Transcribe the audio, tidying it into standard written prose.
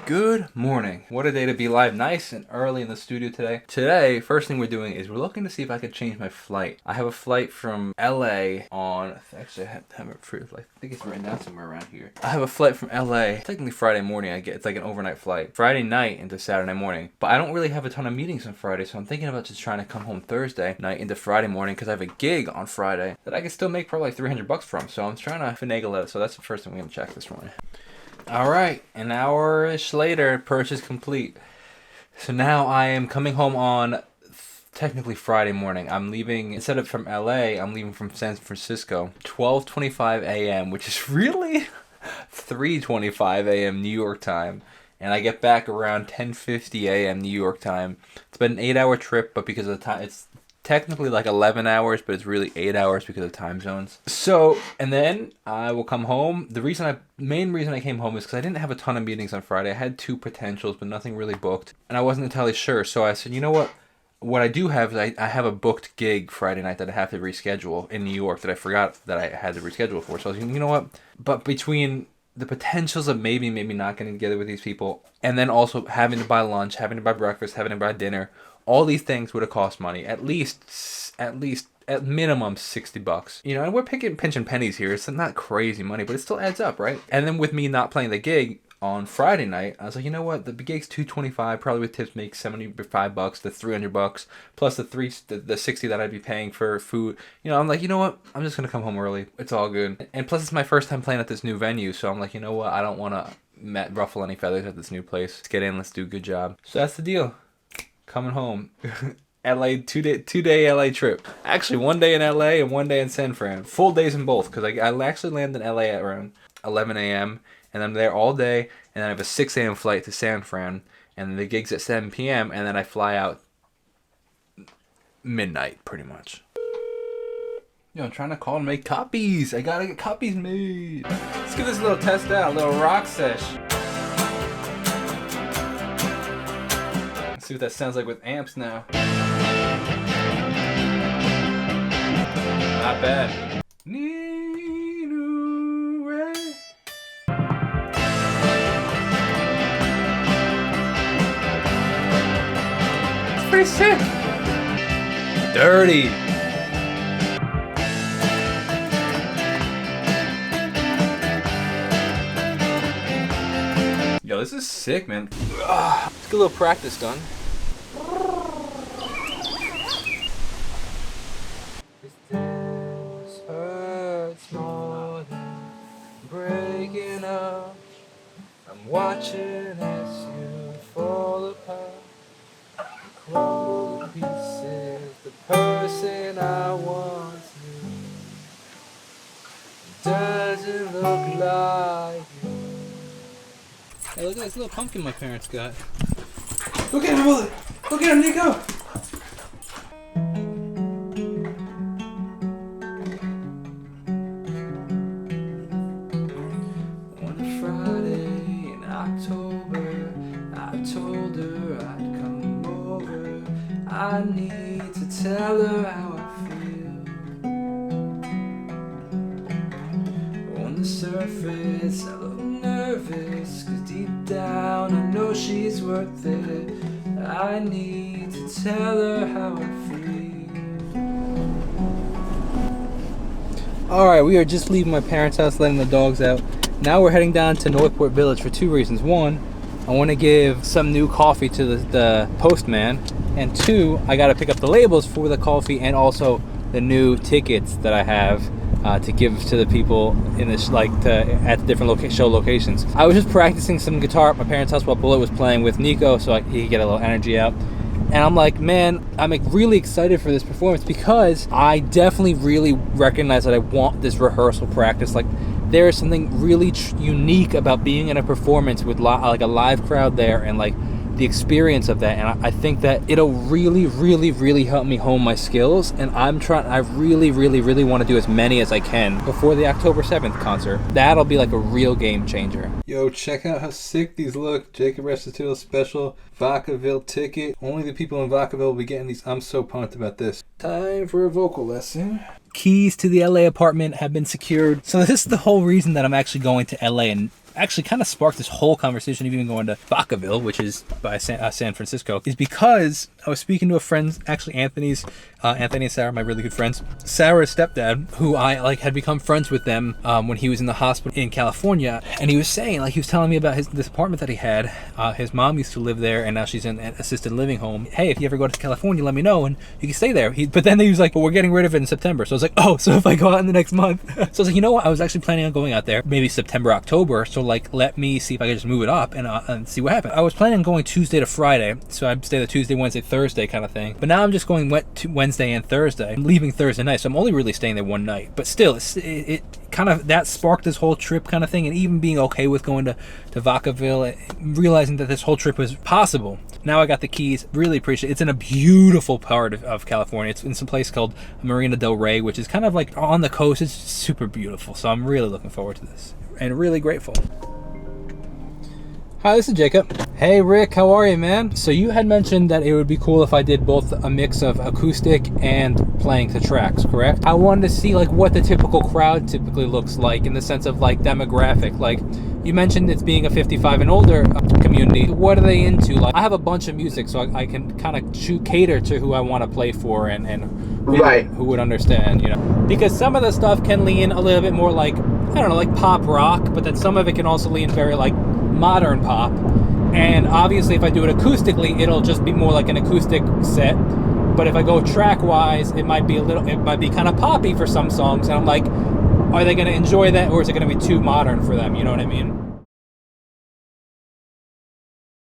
Good morning. What a day to be live. Nice and early in the studio today. Today, first thing we're doing is we're looking to see if I could change my flight. I have a flight from LA on, actually I have it for, I think it's written down somewhere around here. I have a flight from LA, technically Friday morning. It's like an overnight flight. Friday night into Saturday morning. But I don't really have a ton of meetings on Friday, so I'm thinking about just trying to come home Thursday night into Friday morning because I have a gig on Friday that I can still make probably like $300 from. So I'm trying to finagle it. So that's the first thing we're going to check this morning. All right, an hour-ish later, purchase complete. So now I am coming home on technically Friday morning. I'm leaving, instead of from LA, I'm leaving from San Francisco, 12:25 a.m., which is really 3:25 a.m. New York time. And I get back around 10:50 a.m. New York time. It's been an 8-hour trip, but because of the time, it's technically like 11 hours, but it's really 8 hours because of time zones. So, and then I will come home. The main reason I came home is because I didn't have a ton of meetings on Friday. I had 2 potentials, but nothing really booked. And I wasn't entirely sure. So I said, you know what? What I do have is I have a booked gig Friday night that I have to reschedule in New York that I forgot that I had to reschedule for. So I was like, you know what? But between the potentials of maybe not getting together with these people, and then also having to buy lunch, having to buy breakfast, having to buy dinner, all these things would have cost money, at minimum $60. You know, and we're pinching pennies here. It's not crazy money, but it still adds up, right? And then with me not playing the gig on Friday night, I was like, you know what? The gig's $225, probably with tips make $75 to $300, plus the 60 that I'd be paying for food. You know, I'm like, you know what? I'm just gonna come home early. It's all good. And plus, it's my first time playing at this new venue, so I'm like, you know what? I don't want to ruffle any feathers at this new place. Let's get in. Let's do a good job. So that's the deal. Coming home. LA, two-day LA trip. Actually, 1 day in LA and 1 day in San Fran. Full days in both, because I actually land in LA at around 11 a.m. and I'm there all day, and then I have a 6 a.m. flight to San Fran, and then the gig's at 7 p.m., and then I fly out midnight, pretty much. Yo, I'm trying to call and make copies. I gotta get copies made. Let's give this a little test out, a little rock sesh. See what that sounds like with amps now. Not bad. It's pretty sick. Dirty. Yo, this is sick, man. Let's get a little practice done. Hurts more than breaking up. I'm watching as you fall apart, crumble to pieces. The person I once knew doesn't look like you. Hey, look at this little pumpkin my parents got. Look at him, Willie! Look at him, Nico! On a Friday in October, I told her I'd come over. I need to tell her how I feel. On the surface, I look nervous, 'cause deep down I know she's worth it. I need to tell her how I feel. Alright, we are just leaving my parents' house, letting the dogs out. Now we're heading down to Northport Village for 2 reasons. 1, I want to give some new coffee to the postman. And 2, I got to pick up the labels for the coffee and also the new tickets that I have to give to the people in this, at the different show locations. I was just practicing some guitar at my parents' house while Bullet was playing with Nico, so he could get a little energy out. And I'm like, man, I'm really excited for this performance because I definitely really recognize that I want this rehearsal practice. Like, there is something really unique about being in a performance with like a live crowd there, and like the experience of that, and I think that it'll really help me hone my skills, and I really want to do as many as I can before the October 7th concert. That'll be like a real game changer. Yo, check out how sick these look. Jacob Restituto special Vacaville ticket. Only the people in Vacaville will be getting these. I'm so pumped about this. Time for a vocal lesson. Keys to the LA apartment have been secured. So this is the whole reason that I'm actually going to LA and actually kind of sparked this whole conversation of even going to Vacaville, which is by San Francisco, is because I was speaking to a friend, actually Anthony and Sarah, my really good friends. Sarah's stepdad, who I like had become friends with them when he was in the hospital in California, and he was saying, like, he was telling me about this apartment that he had. His mom used to live there, and now she's in an assisted living home. Hey, if you ever go to California, let me know, and you can stay there. But then he was like, well, we're getting rid of it in September. So I was like, oh, so if I go out in the next month. So I was like, you know what? I was actually planning on going out there maybe September, October. So like, let me see if I could just move it up and see what happens. I was planning on going Tuesday to Friday, so I'd stay there Tuesday, Wednesday, Thursday kind of thing. But now I'm just going Wednesday and Thursday. I'm leaving Thursday night, so I'm only really staying there one night. But still, it kind of, that sparked this whole trip kind of thing, and even being okay with going to Vacaville, realizing that this whole trip was possible. Now I got the keys. Really appreciate it. It's in a beautiful part of California. It's in some place called Marina del Rey, which is kind of like on the coast. It's super beautiful. So I'm really looking forward to this and really grateful. Hi, this is Jacob. Hey Rick, how are you, man? So you had mentioned that it would be cool if I did both a mix of acoustic and playing to tracks, correct? I wanted to see like what the typical crowd typically looks like in the sense of like demographic. Like you mentioned it's being a 55 and older community. What are they into? Like I have a bunch of music, so I can kind of cater to who I want to play for and right, who would understand, you know? Because some of the stuff can lean a little bit more like, I don't know, like pop rock, but then some of it can also lean very like modern pop. And obviously if I do it acoustically, it'll just be more like an acoustic set. But if I go track wise, it might be kind of poppy for some songs, and I'm like, are they going to enjoy that, or is it going to be too modern for them? You know what I mean?